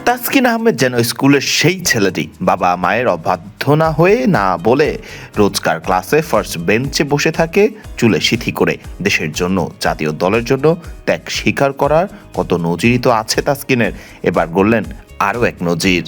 তাসকিন আহমেদ যেন স্কুলের সেই ছেলেটি, বাবা মায়ের অবাধ্য না হয়ে না বলে রোজকার ক্লাসে ফার্স্ট বেঞ্চে বসে থাকে চুলে সিথি করে। দেশের জন্য, জাতীয় দলের জন্য ত্যাগ স্বীকার করার কত নজিরই তো আছে তাসকিনের। এবার গড়লেন আরও এক নজির।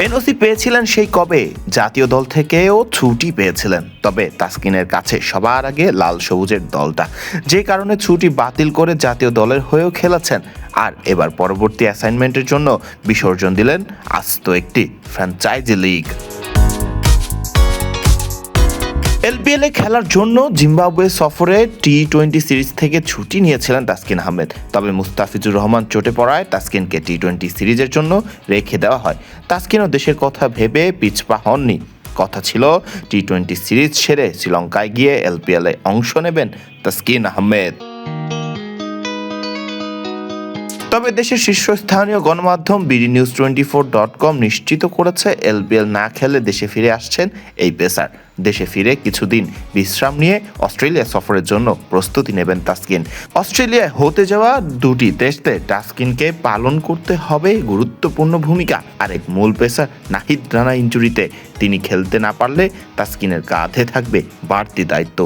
এনওসি পেয়েছিলেন সেই কবে, জাতীয় দল থেকেও ছুটি পেয়েছিলেন। তবে তাসকিনের কাছে সবার আগে লাল সবুজের দলটা, যে কারণে ছুটি বাতিল করে জাতীয় দলের হয়েও খেলেছেন। আর এবার পরবর্তী অ্যাসাইনমেন্টের জন্য বিসর্জন দিলেন আস্ত একটি ফ্র্যাঞ্চাইজি লিগ। এলপিএলে খেলার জন্য জিম্বাবুয়ে সফরে টি-20 সিরিজ থেকে ছুটি নিয়েছিলেন তাসকিন আহমেদ। তবে মুস্তাফিজুর রহমান চোটে পড়ায় তাসকিনকে টি-20 সিরিজের জন্য রেখে দেওয়া হয়। তাসকিনও দেশের কথা ভেবে পিছপা হননি। কথা ছিল টি-20 সিরিজ সেরে শ্রীলঙ্কায় গিয়ে এলপিএলে অংশ নেবেন তাসকিন আহমেদ। তবে দেশের শীর্ষস্থানীয় গণমাধ্যম BDnews24.com নিশ্চিত করেছে এলপিএল না খেলে দেশে ফিরে আসছেন এই পেসার। দেশে ফিরে কিছুদিন বিশ্রাম নিয়ে অস্ট্রেলিয়া সফরের জন্য প্রস্তুতি নেবেন তাসকিন। অস্ট্রেলিয়ায় হতে যাওয়া দুটি টেস্টে তাসকিনকে পালন করতে হবে গুরুত্বপূর্ণ ভূমিকা। আরেক মূল পেসার নাহিদ রানা ইনজুরিতে, তিনি খেলতে না পারলে তাসকিনের কাঁধে থাকবে বাড়তি দায়িত্ব।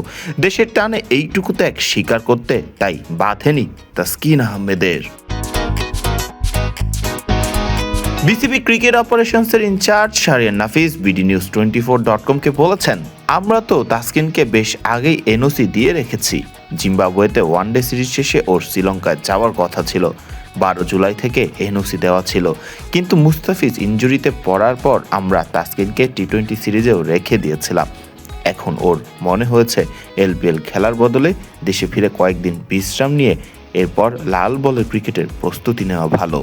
দেশের টানে এইটুকু ত্যাগ স্বীকার করতে তাই বাধেনি তাসকিন আহমেদের। বিসিবি ক্রিকেট অপারেশনসের ইনচার্জ শাহরিয়ার নাফিস BDnews24.com-কে বলেছেন, আমরা তো তাসকিনকে বেশ আগেই এনওসি দিয়ে রেখেছি। জিম্বাবুয়েতে ওয়ানডে সিরিজ শেষে ওর শ্রীলঙ্কায় যাওয়ার কথা ছিল। 12 জুলাই থেকে এনওসি দেওয়া ছিল, কিন্তু মুস্তাফিজ ইনজুরিতে পড়ার পর আমরা তাসকিনকে টি-20 সিরিজেও রেখে দিয়েছিলাম। এখন ওর মনে হয়েছে এলপিএল খেলার বদলে দেশে ফিরে কয়েকদিন বিশ্রাম নিয়ে এরপর লাল বলের ক্রিকেটের প্রস্তুতি নেওয়া ভালো।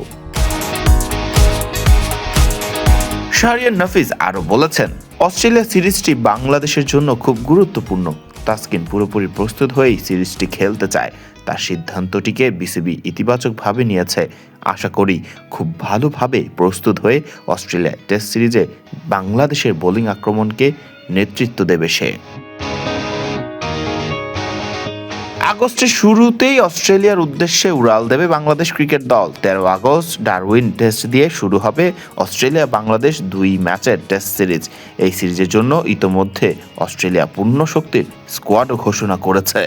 শাহরিয়ার নাফিস আরও বলেছেন, অস্ট্রেলিয়া সিরিজটি বাংলাদেশের জন্য খুব গুরুত্বপূর্ণ। তাসকিন পুরোপুরি প্রস্তুত হয়েই সিরিজটি খেলতে চায়। তার সিদ্ধান্তটিকে বিসিবি ইতিবাচকভাবে নিয়েছে। আশা করি খুব ভালোভাবে প্রস্তুত হয়ে অস্ট্রেলিয়া টেস্ট সিরিজে বাংলাদেশের বোলিং আক্রমণকে নেতৃত্ব দেবে সে। আগস্টের শুরুতেই অস্ট্রেলিয়ার উদ্দেশ্যে উড়াল দেবে বাংলাদেশ ক্রিকেট দল। 13 আগস্ট ডারউইন টেস্ট দিয়ে শুরু হবে অস্ট্রেলিয়া বাংলাদেশ 2 ম্যাচের টেস্ট সিরিজ। এই সিরিজের জন্য ইতোমধ্যে অস্ট্রেলিয়া পূর্ণ শক্তির স্কোয়াডও ঘোষণা করেছে।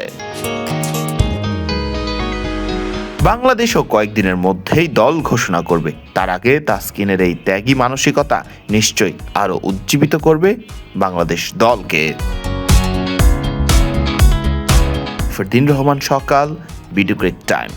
বাংলাদেশও কয়েকদিনের মধ্যেই দল ঘোষণা করবে। তার আগে তাসকিনের এই ত্যাগী মানসিকতা নিশ্চয়ই আরও উজ্জীবিত করবে বাংলাদেশ দলকে। ফরদিন রহমান সকাল, ভিডিও ক্রিক টাইম।